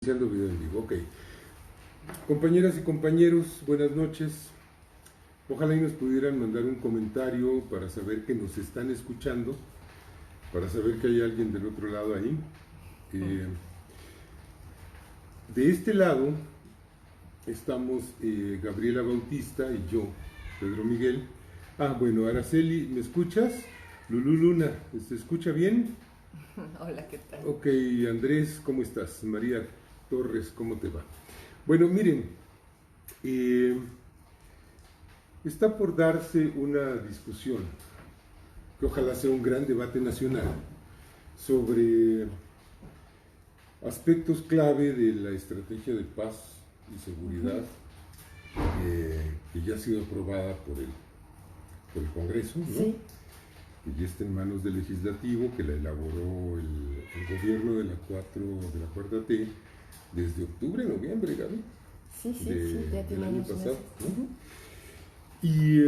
Iniciando video en vivo, ok. Compañeras y compañeros, buenas noches. Ojalá y nos pudieran mandar un comentario para saber que nos están escuchando, para saber que hay alguien del otro lado ahí. De este lado estamos Gabriela Bautista y yo, Pedro Miguel. Bueno, Araceli, ¿me escuchas? Lulú Luna, ¿se escucha bien? Hola, ¿qué tal? Ok, Andrés, ¿cómo estás? María Torres, ¿cómo te va? Bueno, miren, está por darse una discusión, que ojalá sea un gran debate nacional, sobre aspectos clave de la estrategia de paz y seguridad, que ya ha sido aprobada por el Congreso, ¿no? Sí. Que ya está en manos del Legislativo, que la elaboró el gobierno de la cuarta T desde octubre, noviembre, Gaby. Sí, ya tiene del año unos pasado, meses. ¿no? Y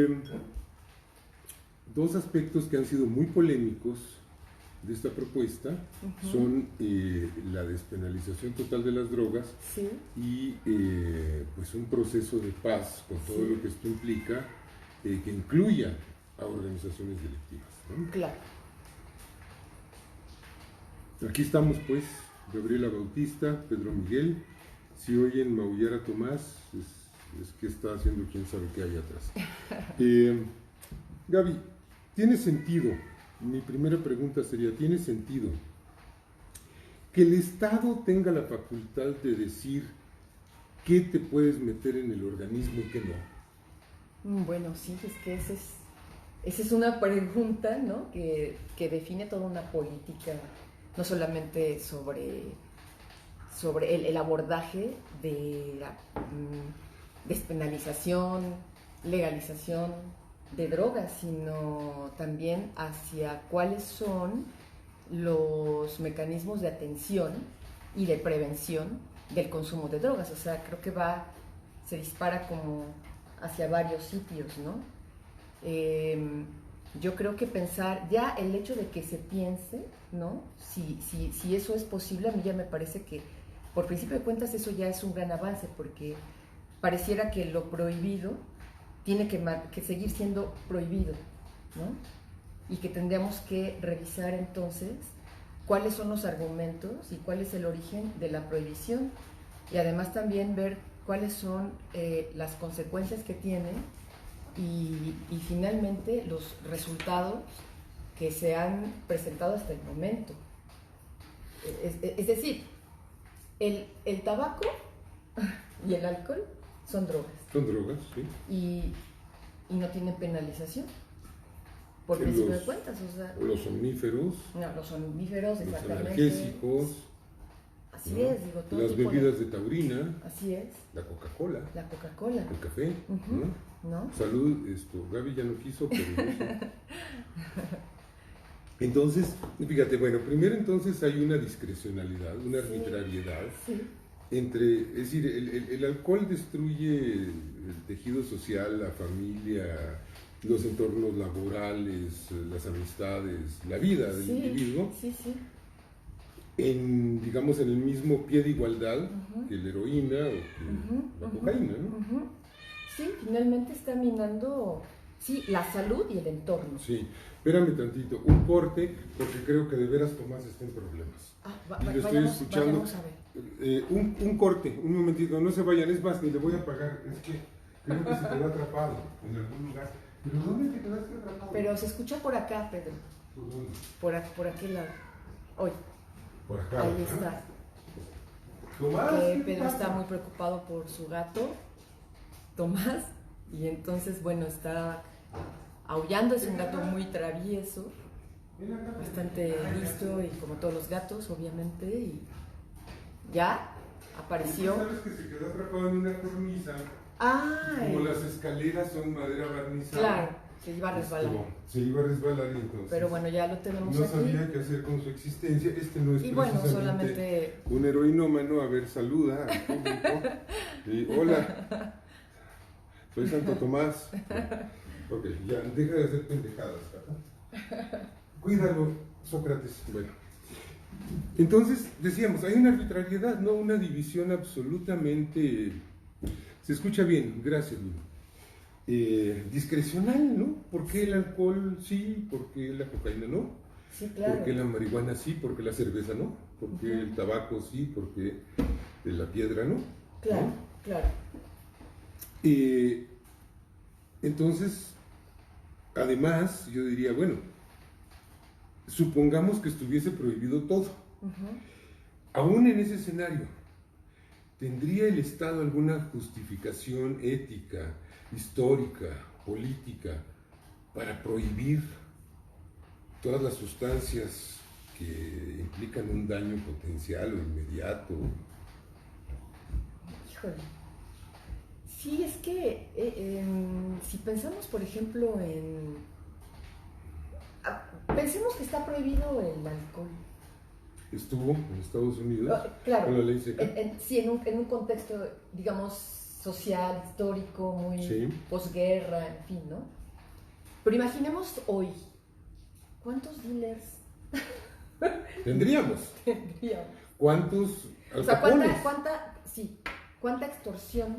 dos aspectos que han sido muy polémicos de esta propuesta son la despenalización total de las drogas y pues un proceso de paz con todo lo que esto implica, que incluya a organizaciones delictivas, ¿no? Claro. Aquí estamos pues, Gabriela Bautista, Pedro Miguel. Si oyen maullar a Tomás, es que está haciendo quién sabe qué hay atrás. Gaby, ¿tiene sentido? Mi primera pregunta sería, ¿tiene sentido que el Estado tenga la facultad de decir qué te puedes meter en el organismo y qué no? Bueno, sí, es que esa es una pregunta, ¿no? que define toda una política, no solamente sobre el abordaje de la despenalización, legalización de drogas, sino también hacia cuáles son los mecanismos de atención y de prevención del consumo de drogas. O sea, creo que se dispara como hacia varios sitios, ¿no? Yo creo que pensar, ya el hecho de que se piense, ¿no? Si eso es posible, a mí ya me parece que, por principio de cuentas, eso ya es un gran avance, porque pareciera que lo prohibido tiene que seguir siendo prohibido, ¿no? Y que tendríamos que revisar entonces cuáles son los argumentos y cuál es el origen de la prohibición, y además también ver cuáles son las consecuencias que tiene y finalmente los resultados que se han presentado hasta el momento. Es decir, el tabaco y el alcohol son drogas. Son drogas, sí. Y no tienen penalización, por principio de cuentas. O sea, los omníferos. No, los omníferos, los exactamente. analgésicos. Así ¿no? es, digo, todo las bebidas de taurina. Así es. La Coca-Cola. La Coca-Cola. El café. ¿No? Salud, Gaby ya no quiso, pero yo sí. Entonces, fíjate, bueno, primero entonces hay una discrecionalidad, una arbitrariedad entre, es decir, el alcohol destruye el tejido social, la familia, los entornos laborales, las amistades, la vida del individuo. Digamos, en el mismo pie de igualdad que la heroína o que la cocaína, ¿no? Sí, finalmente está minando, la salud y el entorno. Sí, espérame tantito, un corte, porque creo que de veras Tomás está en problemas. Y lo estoy escuchando. Vayamos a ver. Un corte, un momentito, no se vayan, es más, ni le voy a pagar, es que creo que se quedó atrapado en algún lugar. ¿Pero dónde te quedaste atrapado? Pero se escucha por acá, Pedro. ¿Por dónde? Por aquel lado. Hoy. Por acá. Ahí está. Tomás. Pedro está muy preocupado por su gato, Tomás, y entonces, bueno, está aullando. Es un gato muy travieso, bastante listo, y como todos los gatos, obviamente, y ya apareció. ¿Sabes que se quedó atrapado en una cornisa? Como las escaleras son madera barnizada. Claro, se iba a resbalar. Se iba a resbalar y entonces. Pero bueno, ya lo tenemos no aquí. No sabía qué hacer con su existencia. No es y bueno, precisamente solamente un heroinómano. A ver, saluda al público. Hola, soy Santo Tomás. Ok, ya, deja de hacer pendejadas, ¿verdad? Cuídalo, Sócrates. Bueno, Entonces, decíamos, hay una arbitrariedad, no una división absolutamente, se escucha bien, gracias, Lino, discrecional, ¿no? ¿Por qué el alcohol sí? ¿Por qué la cocaína no? Sí, claro. ¿Por qué la marihuana sí? ¿Por qué la cerveza no? ¿Por qué el tabaco sí? ¿Por qué la piedra no? Claro, ¿no? claro. Entonces, además, yo diría, bueno, supongamos que estuviese prohibido todo. Aún en ese escenario, ¿tendría el Estado alguna justificación ética, histórica, política, para prohibir todas las sustancias que implican un daño potencial o inmediato? Híjole. Sí, es que si pensamos, por ejemplo, pensemos que está prohibido el alcohol. Estuvo en Estados Unidos claro, con la ley seca. Sí, en un contexto, digamos, social, histórico, muy posguerra, en fin, ¿no? Pero imaginemos hoy, ¿cuántos dealers tendríamos? ¿Cuántos alcapones? O sea, ¿cuánta extorsión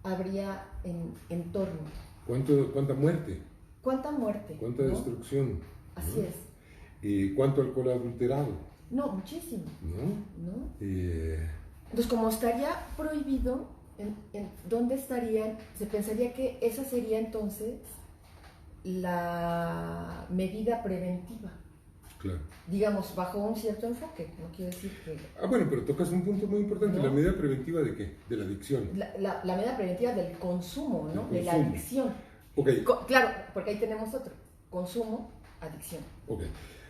habría en torno? ¿Cuánta muerte? ¿Cuánta muerte? ¿Cuánta destrucción? Así es. ¿Cuánto alcohol adulterado? No, muchísimo. ¿No? Entonces, como estaría prohibido, ¿dónde estarían? Se pensaría que esa sería entonces la medida preventiva. Claro. Digamos, bajo un cierto enfoque. No quiero decir que... bueno, pero tocas un punto muy importante. ¿No? ¿La medida preventiva de qué? De la adicción. La medida preventiva del consumo, ¿no? De la adicción. Okay. Claro, porque ahí tenemos otro. Consumo, adicción. Ok.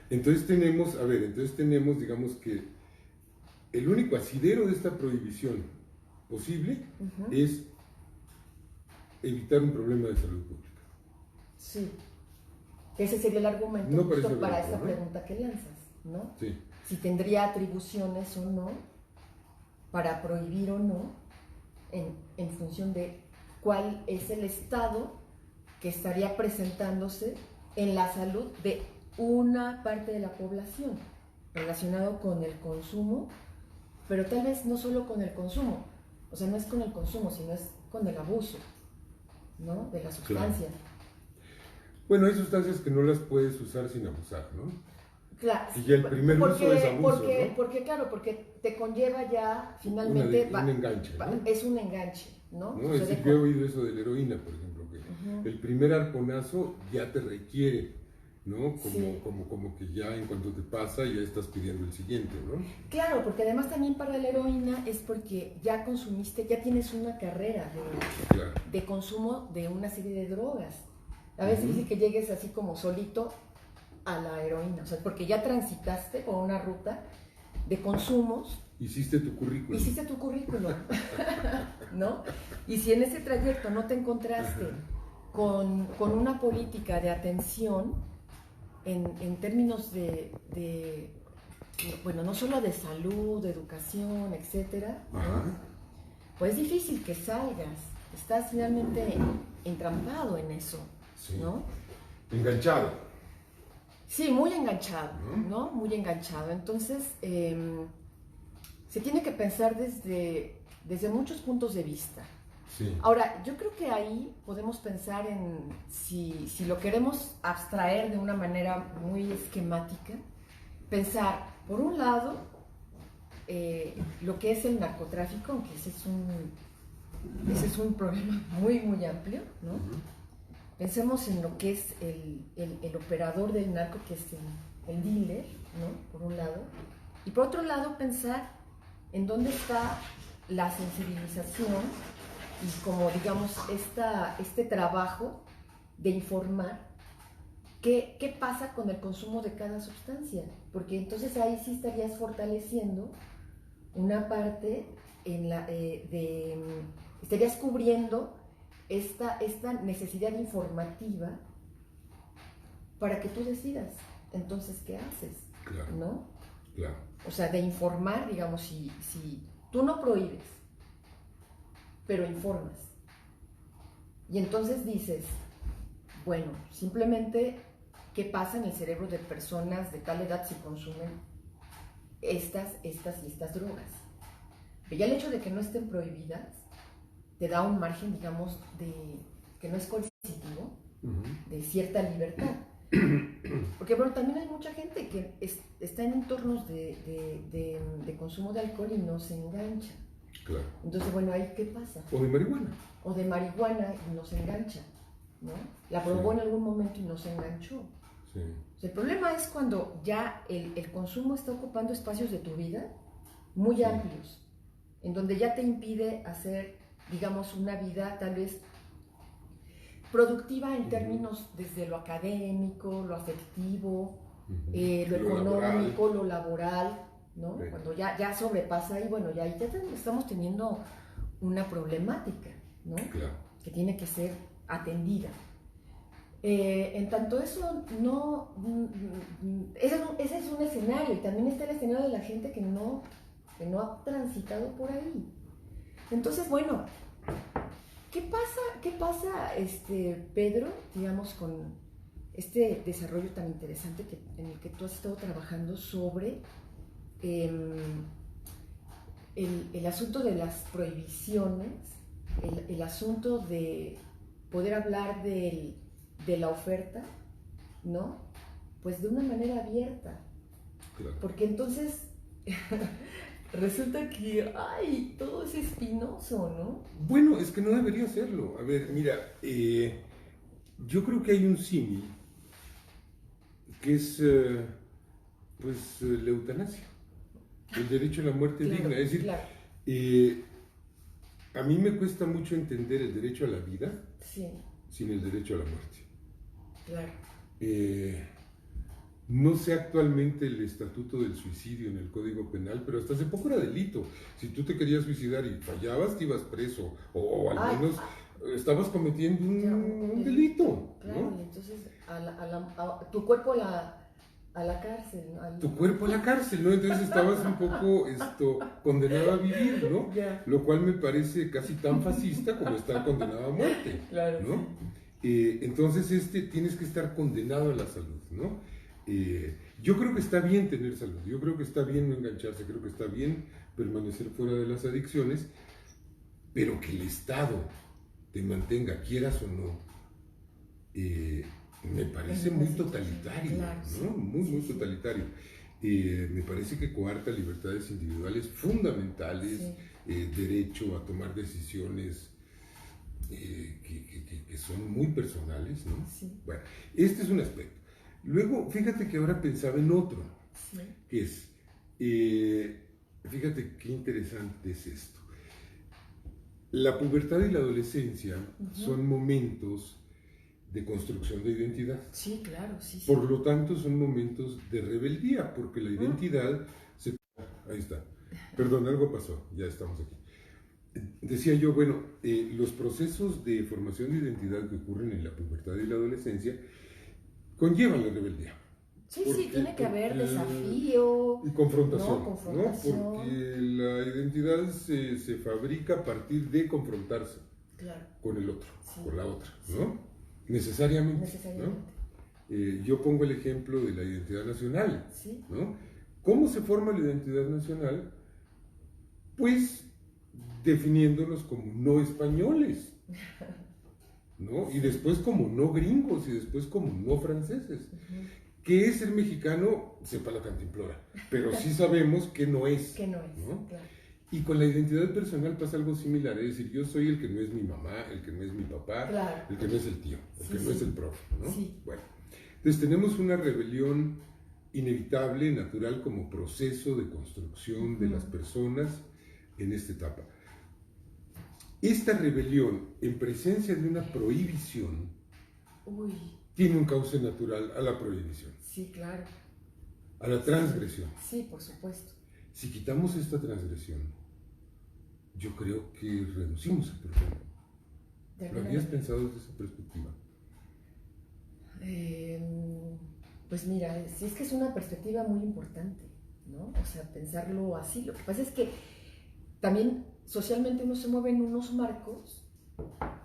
Entonces tenemos, digamos que el único asidero de esta prohibición posible es evitar un problema de salud pública. Sí. Ese sería el argumento para esta pregunta que lanzas, ¿no? Sí. Si tendría atribuciones o no para prohibir o no en función de cuál es el estado que estaría presentándose en la salud de una parte de la población relacionado con el consumo, pero tal vez no solo con el consumo, o sea, no es con el consumo, sino es con el abuso, ¿no? De la sustancia. Claro. Bueno, hay sustancias que no las puedes usar sin abusar, ¿no? Claro. Y ya el primer uso es abuso, ¿no? Porque te conlleva ya finalmente... un enganche, ¿no? Es un enganche, ¿no? No, es decir, yo he oído eso de la heroína, por ejemplo, que el primer arponazo ya te requiere, ¿no? Como que ya en cuanto te pasa ya estás pidiendo el siguiente, ¿no? Claro, porque además también para la heroína es porque ya consumiste, ya tienes una carrera de consumo de una serie de drogas. A veces dice que llegues así como solito a la heroína, o sea, porque ya transitaste por una ruta de consumos. Hiciste tu currículum. ¿No? Y si en ese trayecto no te encontraste con una política de atención en términos bueno, no solo de salud, de educación, etcétera, ¿no? Pues es difícil que salgas, estás finalmente entrampado en eso, ¿no? Enganchado. Sí, muy enganchado, ¿no? Muy enganchado. Entonces, se tiene que pensar desde muchos puntos de vista. Sí. Ahora, yo creo que ahí podemos pensar en, si lo queremos abstraer de una manera muy esquemática, pensar, por un lado, lo que es el narcotráfico, aunque ese es un problema muy, muy amplio, ¿no? Pensemos en lo que es el operador del narco, que es el dealer, ¿no? Por un lado. Y por otro lado, pensar en dónde está la sensibilización y como, digamos, este trabajo de informar qué pasa con el consumo de cada sustancia. Porque entonces ahí sí estarías fortaleciendo una parte estarías cubriendo esta necesidad informativa para que tú decidas entonces qué haces, claro, ¿no? Claro. O sea, de informar, digamos, si tú no prohíbes, pero informas. Y entonces dices, bueno, simplemente qué pasa en el cerebro de personas de tal edad si consumen estas drogas. Pero ya el hecho de que no estén prohibidas te da un margen, digamos, de que no es coercitivo, de cierta libertad. Porque bueno, también hay mucha gente que está en entornos de consumo de alcohol y no se engancha. Claro. Entonces, bueno, ¿ahí qué pasa? O de marihuana. O de marihuana y no se engancha, ¿no? La probó en algún momento y no se enganchó. Sí. O sea, el problema es cuando ya el consumo está ocupando espacios de tu vida muy amplios, en donde ya te impide hacer, digamos, una vida tal vez productiva en términos desde lo académico, lo afectivo, lo económico, lo laboral, ¿no? Sí. Cuando ya sobrepasa y bueno, ya estamos teniendo una problemática, ¿no? Claro. Que tiene que ser atendida. En tanto eso no, ese es un escenario, y también está el escenario de la gente que no ha transitado por ahí. Entonces, bueno, ¿qué pasa, Pedro, digamos, con este desarrollo tan interesante en el que tú has estado trabajando sobre el asunto de las prohibiciones, el asunto de poder hablar de la oferta, ¿no? Pues de una manera abierta. Claro. Porque entonces resulta que, todo es espinoso, ¿no? Bueno, es que no debería serlo. A ver, mira, yo creo que hay un símil que es, la eutanasia, el derecho a la muerte digna. Es decir, a mí me cuesta mucho entender el derecho a la vida sin el derecho a la muerte. Claro. No sé actualmente el estatuto del suicidio en el Código Penal, pero hasta hace poco era delito. Si tú te querías suicidar y fallabas, te ibas preso, o al menos estabas cometiendo un delito. Claro, ¿no? y entonces tu cuerpo a la cárcel, ¿no? Tu cuerpo a la cárcel, ¿no? Entonces estabas un poco condenado a vivir, ¿no? Yeah. Lo cual me parece casi tan fascista como estar condenado a muerte, claro, ¿no? Sí. Entonces tienes que estar condenado a la salud, ¿no? Yo creo que está bien tener salud, yo creo que está bien no engancharse, creo que está bien permanecer fuera de las adicciones, pero que el Estado te mantenga, quieras o no, me parece muy totalitario, claro, ¿no? Muy totalitario. Me parece que coarta libertades individuales fundamentales, derecho a tomar decisiones que son muy personales, ¿no? Sí. Bueno, este es un aspecto. Luego, fíjate que ahora pensaba en otro, que es, fíjate qué interesante es esto. La pubertad y la adolescencia son momentos de construcción de identidad. Sí, claro, sí. Por lo tanto, son momentos de rebeldía, porque la identidad se... Ahí está. Perdón, algo pasó, ya estamos aquí. Decía yo, bueno, los procesos de formación de identidad que ocurren en la pubertad y la adolescencia conllevan la rebeldía. Sí, tiene que haber desafío. Y confrontación, ¿no? Porque la identidad se fabrica a partir de confrontarse con el otro, con la otra, ¿no? Necesariamente. ¿No? Yo pongo el ejemplo de la identidad nacional, ¿no? ¿Cómo se forma la identidad nacional? Pues definiéndonos como no españoles, ¿no? Y después como no gringos, y después como no franceses. ¿Qué es ser mexicano? Sepa la cantimplora, pero sí sabemos que no es. ¿No? Claro. Y con la identidad personal pasa algo similar, es decir, yo soy el que no es mi mamá, el que no es mi papá, el que no es el tío, el que no es el profe, ¿no? Bueno, entonces tenemos una rebelión inevitable, natural, como proceso de construcción de las personas en esta etapa. Esta rebelión, en presencia de una prohibición, tiene un cauce natural a la prohibición. Sí, claro. A la transgresión. Sí, por supuesto. Si quitamos esta transgresión, yo creo que reducimos el problema. ¿Lo habías pensado desde esa perspectiva? Pues mira, sí, es que es una perspectiva muy importante, ¿no? O sea, pensarlo así. Lo que pasa es que también socialmente uno se mueve en unos marcos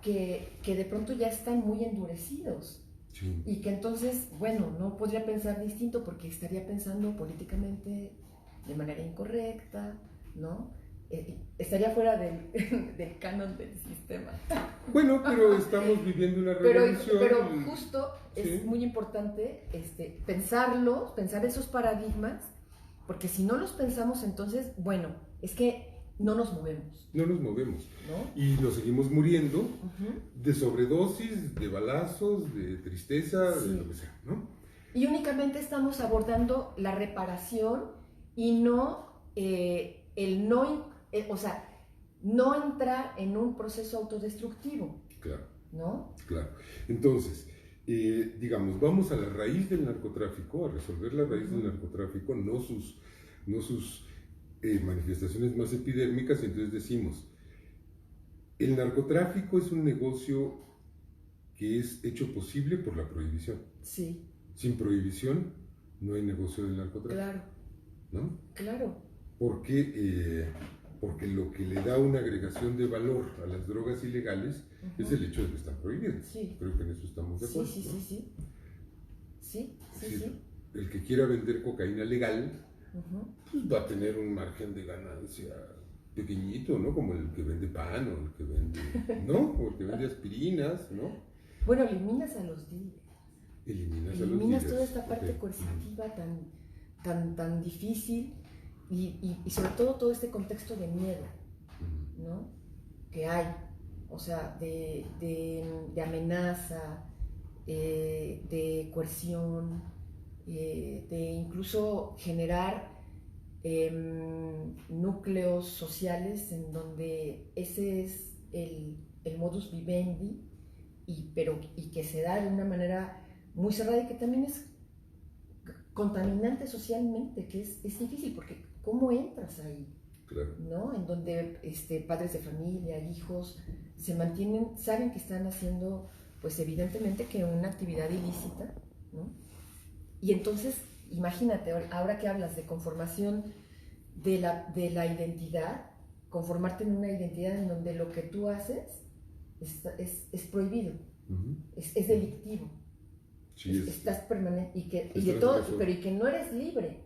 que de pronto ya están muy endurecidos. Sí. Y que entonces, bueno, no podría pensar distinto porque estaría pensando políticamente de manera incorrecta, ¿no? Estaría fuera del, del canon del sistema. Bueno, pero estamos viviendo una revolución. Pero justo sí. Es muy importante pensar esos paradigmas, porque si no los pensamos, entonces, bueno, es que no nos movemos. No nos movemos. ¿No? Y nos seguimos muriendo de sobredosis, de balazos, de tristeza, sí. de lo que sea, ¿no? Y únicamente estamos abordando la reparación y no no entrar en un proceso autodestructivo. Claro. ¿No? Claro. Entonces, digamos, vamos a la raíz del narcotráfico, a resolver la raíz del narcotráfico, no sus manifestaciones más epidérmicas. Entonces decimos, el narcotráfico es un negocio que es hecho posible por la prohibición. Sí. Sin prohibición no hay negocio del narcotráfico. Claro. ¿No? Claro. Porque lo que le da una agregación de valor a las drogas ilegales es el hecho de que están prohibidas. Sí. Creo que en eso estamos de acuerdo. Sí, sí, ¿no? sí, sí. Sí. El que quiera vender cocaína legal, pues va a tener un margen de ganancia pequeñito, ¿no? Como el que vende pan o el que vende, ¿no? O el que vende aspirinas, ¿no? Bueno, eliminas a los dealers. Eliminas toda esta parte coercitiva tan difícil y sobre todo este contexto de miedo, ¿no? Que hay, o sea, de amenaza, de coerción, de incluso generar núcleos sociales en donde ese es el modus vivendi, y que se da de una manera muy cerrada y que también es contaminante socialmente, que es difícil, porque ¿cómo entras ahí? Claro. ¿No? En donde padres de familia, hijos, se mantienen, saben que están haciendo, pues evidentemente que una actividad ilícita, ¿no? Y entonces, imagínate, ahora que hablas de conformación de la identidad, conformarte en una identidad en donde lo que tú haces es prohibido, es delictivo. Sí, estás permanente y que no eres libre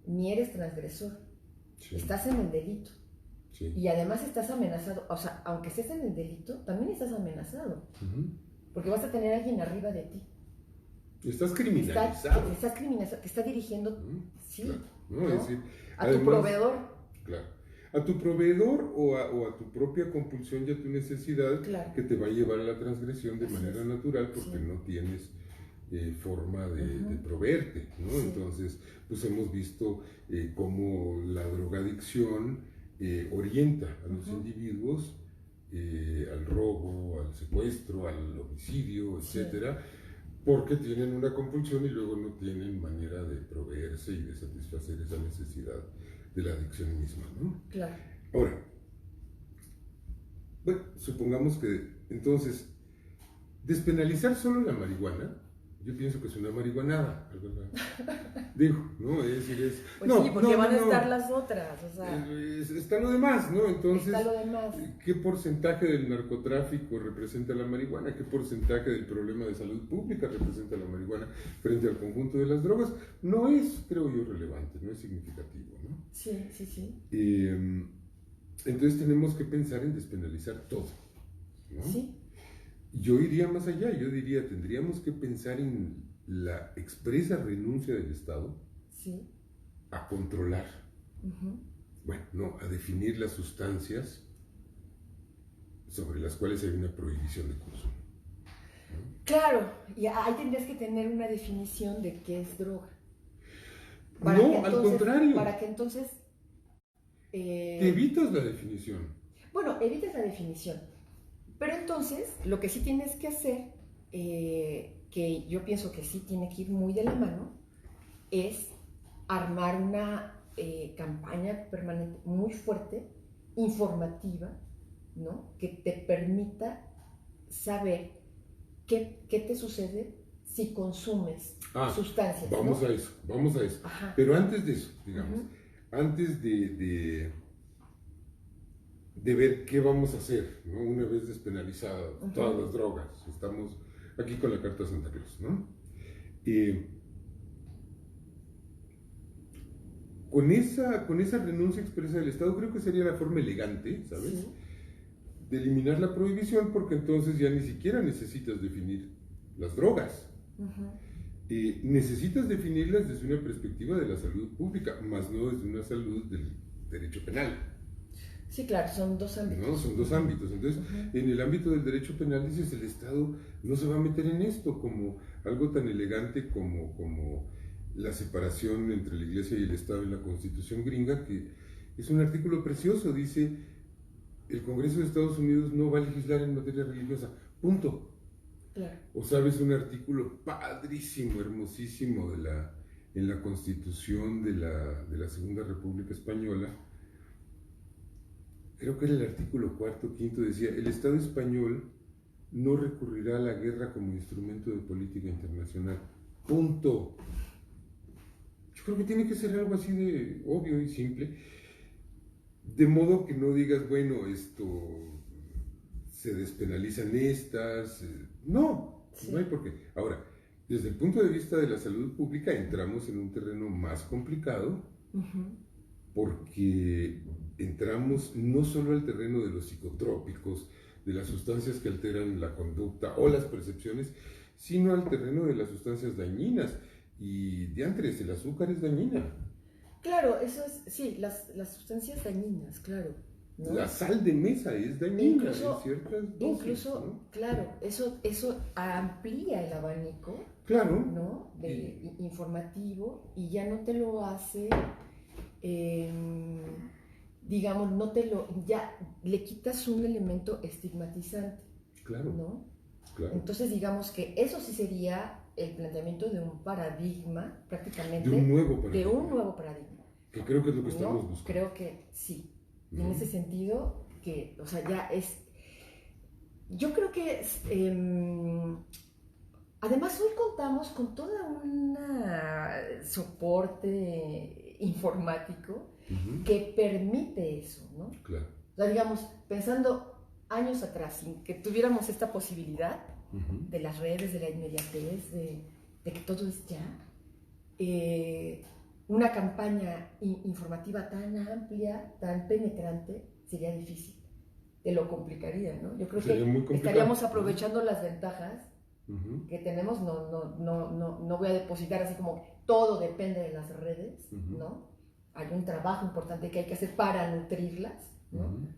ni eres transgresor. Sí. Estás en el delito. Sí. Y además estás amenazado, o sea, aunque estés en el delito, también estás amenazado. Porque vas a tener a alguien arriba de ti. Estás criminalizado. Estás criminalizado, que está dirigiendo, sí, claro. ¿No? ¿no? Es decir, a además, tu proveedor. Claro. A tu proveedor o a tu propia compulsión y a tu necesidad, claro, que te va a llevar a la transgresión de manera natural, porque no tienes forma de proveerte, ¿no? Sí. Entonces, pues hemos visto cómo la drogadicción orienta a los individuos al robo, al secuestro, al homicidio, etcétera, porque tienen una compulsión y luego no tienen manera de proveerse y de satisfacer esa necesidad de la adicción misma, ¿no? Claro. Ahora, bueno, supongamos que entonces despenalizar solo la marihuana, yo pienso que es una marihuanada, digo, ¿no? Es decir, pues no, sí, porque van a estar las otras, o sea. Está lo demás, ¿no? Entonces, está lo demás. ¿Qué porcentaje del narcotráfico representa la marihuana? ¿Qué porcentaje del problema de salud pública representa la marihuana frente al conjunto de las drogas? No es, creo yo, relevante, no es significativo, ¿no? Sí, sí, sí. Entonces tenemos que pensar en despenalizar todo, ¿no? Sí. Yo iría más allá, yo diría, tendríamos que pensar en la expresa renuncia del Estado a controlar, bueno, no, a definir las sustancias sobre las cuales hay una prohibición de consumo, ¿no? Claro, y ahí tendrías que tener una definición de qué es droga. Al contrario. Para que entonces... te evitas la definición. Bueno, evitas la definición. Pero entonces, lo que sí tienes que hacer, que yo pienso que sí tiene que ir muy de la mano, es armar una campaña permanente muy fuerte, informativa, ¿no? Que te permita saber qué te sucede si consumes sustancias. Vamos, ¿no? Vamos a eso. Ajá. Pero antes de eso, digamos, antes de ver qué vamos a hacer, ¿no? Una vez despenalizadas todas las drogas. Estamos aquí con la Carta Santa Cruz, ¿no? con esa renuncia expresa del Estado, creo que sería la forma elegante, ¿sabes? Sí. De eliminar la prohibición, porque entonces ya ni siquiera necesitas definir las drogas. Necesitas definirlas desde una perspectiva de la salud pública, más no desde una salud del derecho penal. Sí, claro, son dos ámbitos. ¿No? Son dos ámbitos. Entonces, en el ámbito del derecho penal, dices, el Estado no se va a meter en esto como algo tan elegante como la separación entre la Iglesia y el Estado en la Constitución gringa, que es un artículo precioso, dice, el Congreso de Estados Unidos no va a legislar en materia religiosa, punto. Claro. O sabes, un artículo padrísimo, hermosísimo en la Constitución de la Segunda República Española, creo que era el artículo 4º, 5º, decía, el Estado español no recurrirá a la guerra como instrumento de política internacional, punto. Yo creo que tiene que ser algo así de obvio y simple, de modo que no digas, bueno, esto se despenalizan estas, no, sí. No hay por qué. Ahora, desde el punto de vista de la salud pública entramos en un terreno más complicado, porque entramos no solo al terreno de los psicotrópicos, de las sustancias que alteran la conducta o las percepciones, sino al terreno de las sustancias dañinas. Y diantres, el azúcar es dañina. Claro, eso es, sí, las sustancias dañinas, claro. ¿No? La sal de mesa es dañina en ciertas dosis. Incluso, ¿no? Claro, eso amplía el abanico, claro, ¿no? Informativo, y ya no te lo hace, digamos, ya le quitas un elemento estigmatizante. Claro. ¿No? Claro. Entonces, digamos que eso sí sería el planteamiento de un paradigma, prácticamente. De un nuevo paradigma. De un nuevo paradigma. Que creo que es lo que estamos buscando. Creo que sí. Y en ese sentido, que, o sea, ya es... Yo creo que además hoy contamos con todo un soporte informático que permite eso, ¿no? Claro. O sea, digamos, pensando años atrás, sin que tuviéramos esta posibilidad de las redes, de la inmediatez, de que todo es ya, una campaña informativa tan amplia, tan penetrante, sería difícil. Te lo complicaría, ¿no? Yo creo que estaríamos aprovechando las ventajas que tenemos. No voy a depositar así como todo depende de las redes, ¿no? Hay un trabajo importante que hay que hacer para nutrirlas, ¿no?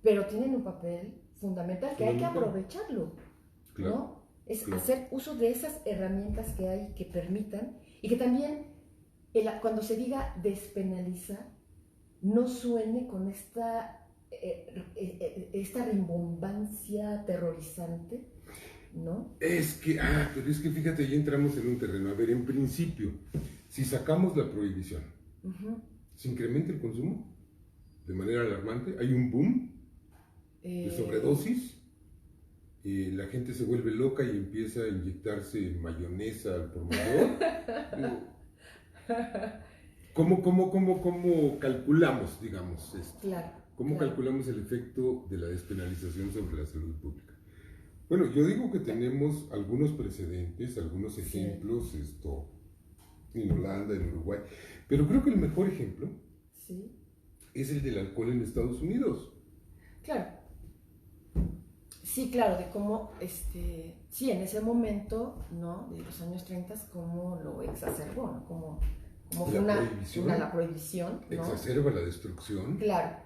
Pero tienen un papel fundamental que hay que aprovecharlo, claro. ¿no? Es hacer uso de esas herramientas que hay que permitan, y que también cuando se diga despenaliza no suene con esta rimbombancia aterrorizante, ¿no? Pero es que fíjate, ya entramos en un terreno. A ver, en principio, si sacamos la prohibición, ¿se incrementa el consumo de manera alarmante? ¿Hay un boom de sobredosis? La gente se vuelve loca y empieza a inyectarse mayonesa al por mayor. ¿Cómo calculamos, digamos, esto? Claro. ¿Cómo calculamos el efecto de la despenalización sobre la salud pública? Bueno, yo digo que tenemos algunos precedentes, algunos ejemplos, en Holanda, en Uruguay, pero creo que el mejor ejemplo es el del alcohol en Estados Unidos. Claro. Sí, claro, de cómo, sí, en ese momento, ¿no? De los años 30, cómo lo exacerbó, ¿no? Como fue la prohibición, ¿no? Exacerba la destrucción. Claro.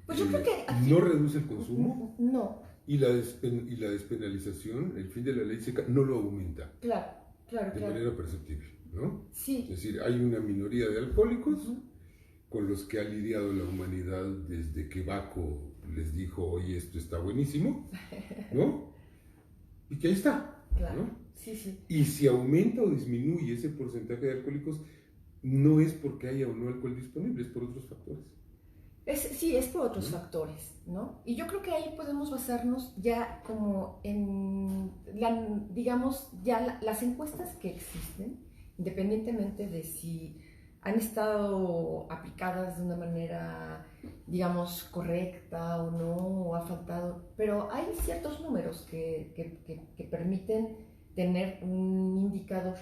Pues yo creo que aquí, no reduce el consumo. No. Y la despenalización, el fin de la ley seca, no lo aumenta. Claro. De manera perceptible, ¿no? Sí. Es decir, hay una minoría de alcohólicos con los que ha lidiado la humanidad desde que Baco les dijo, oye, esto está buenísimo, ¿no? Y que ahí está, claro. ¿no? Sí. Y si aumenta o disminuye ese porcentaje de alcohólicos, no es porque haya o no alcohol disponible, es por otros factores. Es por otros factores, ¿no? Y yo creo que ahí podemos basarnos ya como en, digamos, ya las encuestas que existen, independientemente de si han estado aplicadas de una manera, digamos, correcta o no, o ha faltado, pero hay ciertos números que permiten tener un indicador.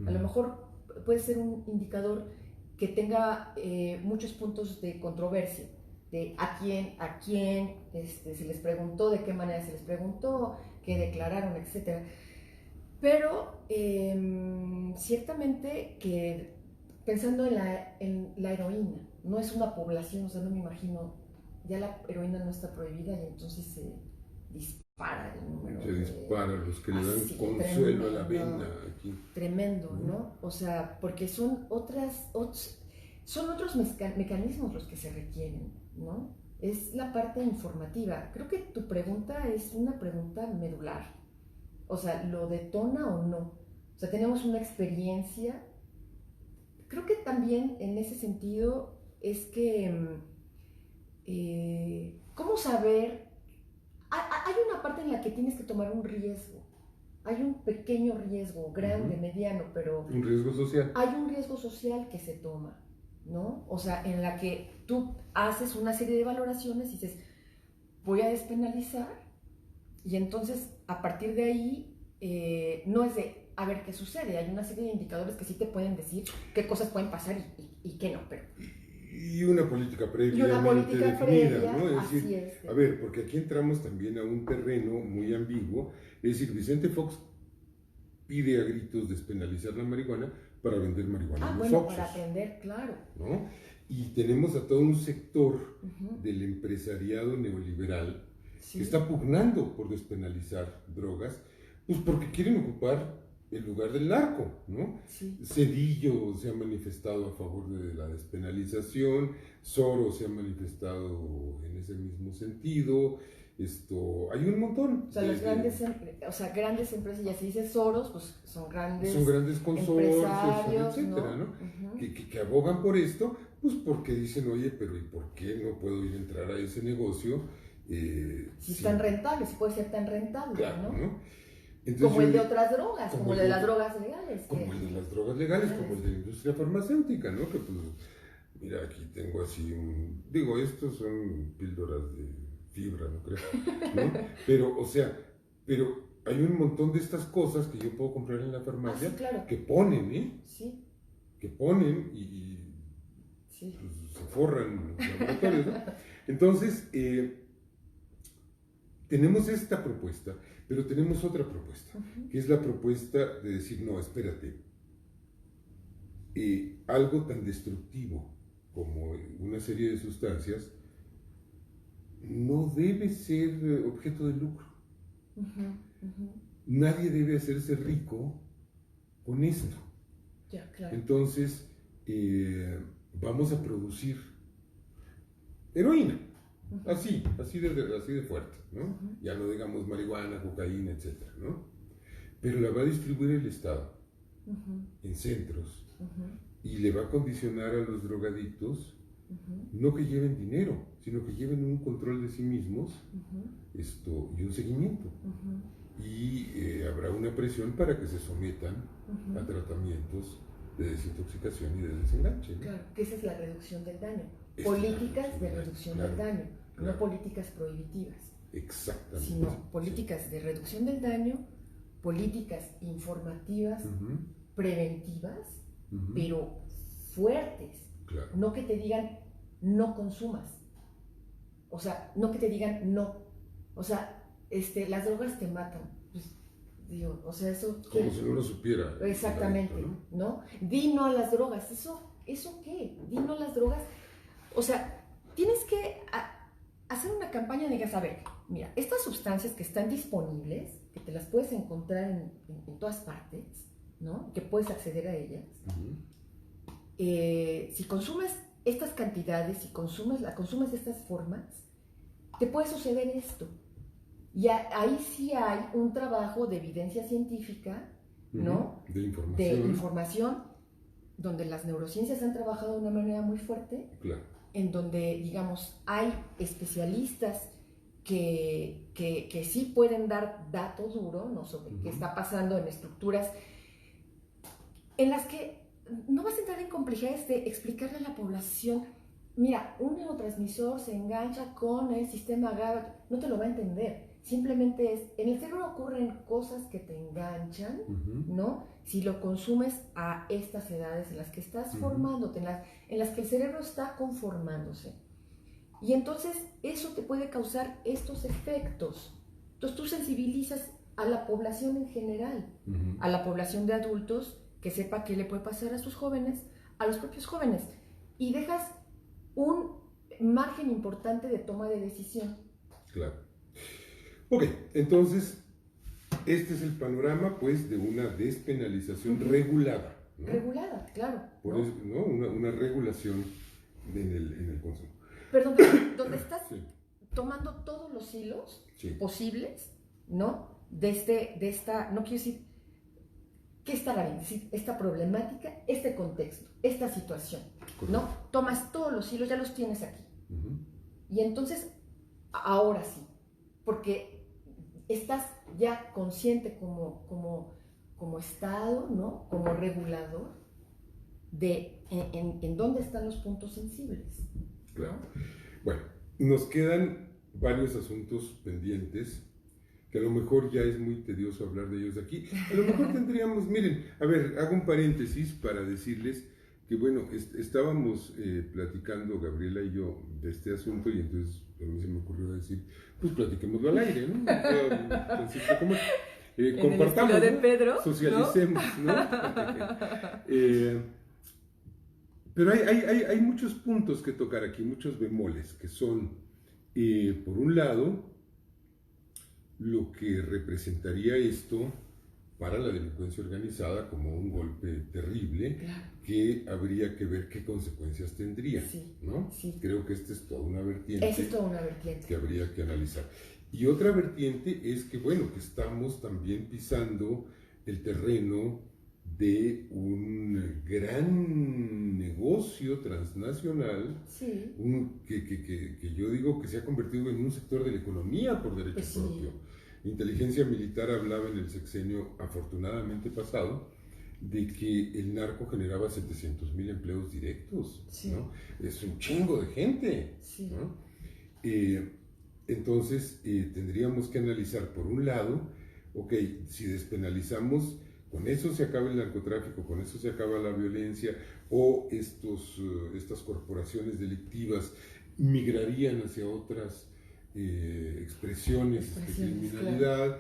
A lo mejor puede ser un indicador que tenga muchos puntos de controversia, de a quién se les preguntó, de qué manera se les preguntó, qué declararon, etc. Pero ciertamente que pensando en la heroína, no es una población, o sea, no me imagino, ya la heroína no está prohibida y entonces se dispara el número. Se dispara los que le dan consuelo a la vena aquí. Tremendo, ¿no? O sea, porque son otros mecanismos los que se requieren, ¿no? Es la parte informativa. Creo que tu pregunta es una pregunta medular. O sea, ¿lo detona o no? O sea, tenemos una experiencia. Creo que también en ese sentido es que, ¿cómo saber? Hay una parte en la que tienes que tomar un riesgo. Hay un pequeño riesgo, grande, mediano, pero... Un riesgo social. Hay un riesgo social que se toma, ¿no? O sea, en la que tú haces una serie de valoraciones y dices, voy a despenalizar, y entonces a partir de ahí no es de a ver qué sucede, hay una serie de indicadores que sí te pueden decir qué cosas pueden pasar y qué no, pero... Y una política previamente definida, ¿no? Es decir, a ver, porque aquí entramos también a un terreno muy ambiguo, es decir, Vicente Fox pide a gritos despenalizar la marihuana para vender marihuana en los Oxxos, para aprender, claro. ¿no? Y tenemos a todo un sector del empresariado neoliberal que está pugnando por despenalizar drogas, pues porque quieren ocupar el lugar del narco, ¿no? Sí. Zedillo se ha manifestado a favor de la despenalización, Soros se ha manifestado en ese mismo sentido, hay un montón. O sea, grandes empresas, ya se dice Soros, pues son grandes consorcios, etcétera, ¿no? Que abogan por esto, pues porque dicen, oye, pero ¿y por qué no puedo ir a entrar a ese negocio? Si es tan rentable, si puede ser tan rentable, claro, ¿no? Entonces, como el de otras drogas, como el de las drogas legales. Como el de las drogas legales, como el de la industria farmacéutica, ¿no? Que pues, mira, aquí tengo así estos son píldoras de fibra, no creo, ¿no? Pero, o sea, hay un montón de estas cosas que yo puedo comprar en la farmacia sí, claro. que ponen, ¿eh? Sí. Que ponen y sí. Pues, se forran los laboratorios, ¿no? Entonces, tenemos esta propuesta, pero tenemos otra propuesta, que es la propuesta de decir, no, espérate, algo tan destructivo como una serie de sustancias no debe ser objeto de lucro. Nadie debe hacerse rico con esto. Ya, claro. Entonces, vamos a producir heroína. Así de fuerte, ¿no? Ya no digamos marihuana, cocaína, etcétera, ¿no? Pero la va a distribuir el Estado en centros y le va a condicionar a los drogadictos no que lleven dinero, sino que lleven un control de sí mismos y un seguimiento. Y habrá una presión para que se sometan a tratamientos de desintoxicación y de desenganche, ¿no? Claro, que esa es la reducción del daño. Políticas de reducción del daño, no políticas prohibitivas. Exactamente. Sino políticas de reducción del daño, políticas informativas, preventivas, pero fuertes. Claro. No que te digan no consumas. O sea, no que te digan no. O sea, las drogas te matan. Pues, digo, o sea, eso... Como si no lo supiera. Exactamente, ¿no? Di no a las drogas. ¿Eso qué? Di no a las drogas. O sea, tienes que hacer una campaña de digas, a ver, mira, estas sustancias que están disponibles, que te las puedes encontrar en todas partes, ¿no? Que puedes acceder a ellas. Si consumes estas cantidades, si consumes de estas formas, te puede suceder esto. Y ahí sí hay un trabajo de evidencia científica, ¿no? De información, donde las neurociencias han trabajado de una manera muy fuerte, en donde, digamos, hay especialistas que sí pueden dar dato duro, ¿no? Sobre qué está pasando en estructuras en las que no vas a entrar en complejidades de explicarle a la población mira, un neurotransmisor se engancha con el sistema GABA, no te lo va a entender. Simplemente es, en el cerebro ocurren cosas que te enganchan, ¿no? Si lo consumes a estas edades en las que estás formándote, en las que el cerebro está conformándose. Y entonces eso te puede causar estos efectos. Entonces tú sensibilizas a la población en general, a la población de adultos, que sepa qué le puede pasar a sus jóvenes, a los propios jóvenes, y dejas un margen importante de toma de decisión. Claro. Ok, entonces, este es el panorama, pues, de una despenalización regulada, ¿no? Regulada, claro. Por ¿no? eso, ¿no? Una regulación en el consumo. Perdón, donde estás tomando todos los hilos posibles, ¿no? De esta, no quiero decir, ¿qué estará bien? Decir, esta problemática, este contexto, esta situación, ¿no? Tomas todos los hilos, ya los tienes aquí. Y entonces, ahora sí, porque estás ya consciente como Estado, ¿no? Como regulador de en dónde están los puntos sensibles. Claro. Bueno, nos quedan varios asuntos pendientes que a lo mejor ya es muy tedioso hablar de ellos aquí. A lo mejor tendríamos, miren, a ver, hago un paréntesis para decirles que, bueno, estábamos platicando, Gabriela y yo, de este asunto, y entonces a mí se me ocurrió decir, pues platiquémoslo al aire, ¿no? Compartamos, de Pedro, socialicemos, ¿no? Pero hay muchos puntos que tocar aquí, muchos bemoles, que son, por un lado, lo que representaría esto para la delincuencia organizada como un golpe terrible, que habría que ver qué consecuencias tendría, ¿no? Sí. Creo que esta es toda una vertiente. Esa es toda una vertiente. Que habría que analizar. Y otra vertiente es que, bueno, que estamos también pisando el terreno de un gran negocio transnacional, que yo digo que se ha convertido en un sector de la economía por derecho propio. Inteligencia Militar hablaba en el sexenio afortunadamente pasado de que el narco generaba 700,000 empleos directos, ¿no? Es un chingo de gente, ¿no? Entonces tendríamos que analizar, por un lado, ok, si despenalizamos, con eso se acaba el narcotráfico, con eso se acaba la violencia, o estas corporaciones delictivas migrarían hacia otras expresiones de criminalidad.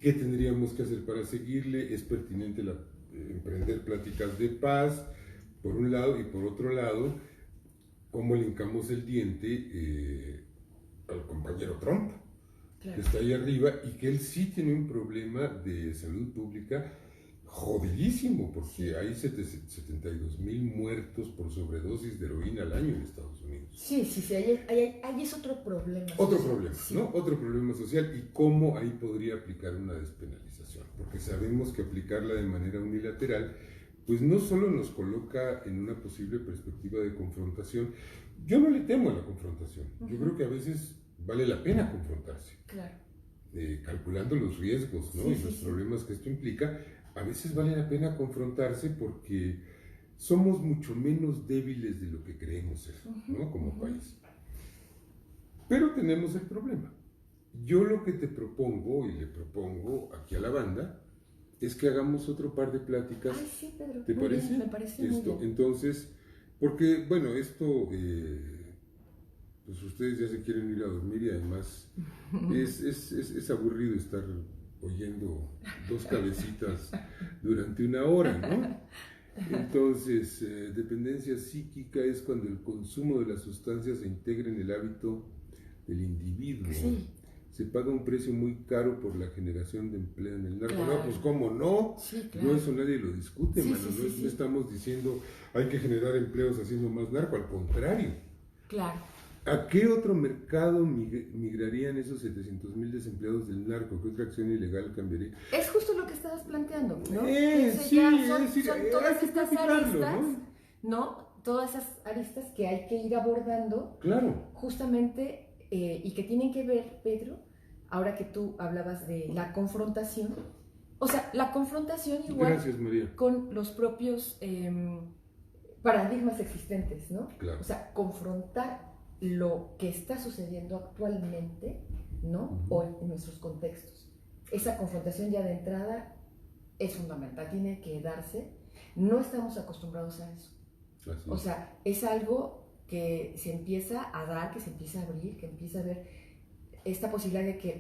¿Qué tendríamos que hacer para seguirle? Es pertinente emprender pláticas de paz, por un lado, y por otro lado, cómo le hincamos el diente al compañero Trump, que está ahí arriba, y que él sí tiene un problema de salud pública jodidísimo, porque hay 72,000 muertos por sobredosis de heroína al año en Estados Unidos. Sí, ahí es otro problema. Otro problema, ¿no? Otro problema social, y cómo ahí podría aplicar una despenalización, porque sabemos que aplicarla de manera unilateral, pues no solo nos coloca en una posible perspectiva de confrontación. Yo no le temo a la confrontación, yo creo que a veces vale la pena confrontarse. Claro. Calculando los riesgos, ¿no? Y los problemas que esto implica, a veces vale la pena confrontarse porque somos mucho menos débiles de lo que creemos ser, ¿no? Como país. Pero tenemos el problema. Yo lo que te propongo, y le propongo aquí a la banda, es que hagamos otro par de pláticas. Ay, sí, Pedro. ¿Te parece? Bien, me parece esto. Muy bien. Entonces, porque, bueno, esto, pues ustedes ya se quieren ir a dormir y además es aburrido estar oyendo dos cabecitas durante una hora, ¿no? Entonces, dependencia psíquica es cuando el consumo de las sustancias se integra en el hábito del individuo. Sí. Se paga un precio muy caro por la generación de empleo en el narco. Claro. No, pues cómo no. Sí, claro. No, eso nadie lo discute, mano. No estamos diciendo hay que generar empleos haciendo más narco, al contrario. Claro. ¿A qué otro mercado migrarían esos 700,000 desempleados del narco? ¿Qué otra acción ilegal cambiaría? Es justo lo que estabas planteando, ¿no? Sí, son todas estas aristas, ¿no? Todas esas aristas que hay que ir abordando. Claro. Justamente, y que tienen que ver, Pedro, ahora que tú hablabas de la confrontación. O sea, la confrontación igual. Gracias, María. Con los propios paradigmas existentes, ¿no? Claro. O sea, confrontar lo que está sucediendo actualmente, ¿no? Hoy en nuestros contextos. Esa confrontación ya de entrada es fundamental, tiene que darse. No estamos acostumbrados a eso. Así O sea, es algo que se empieza a dar, que se empieza a abrir, que empieza a ver esta posibilidad de que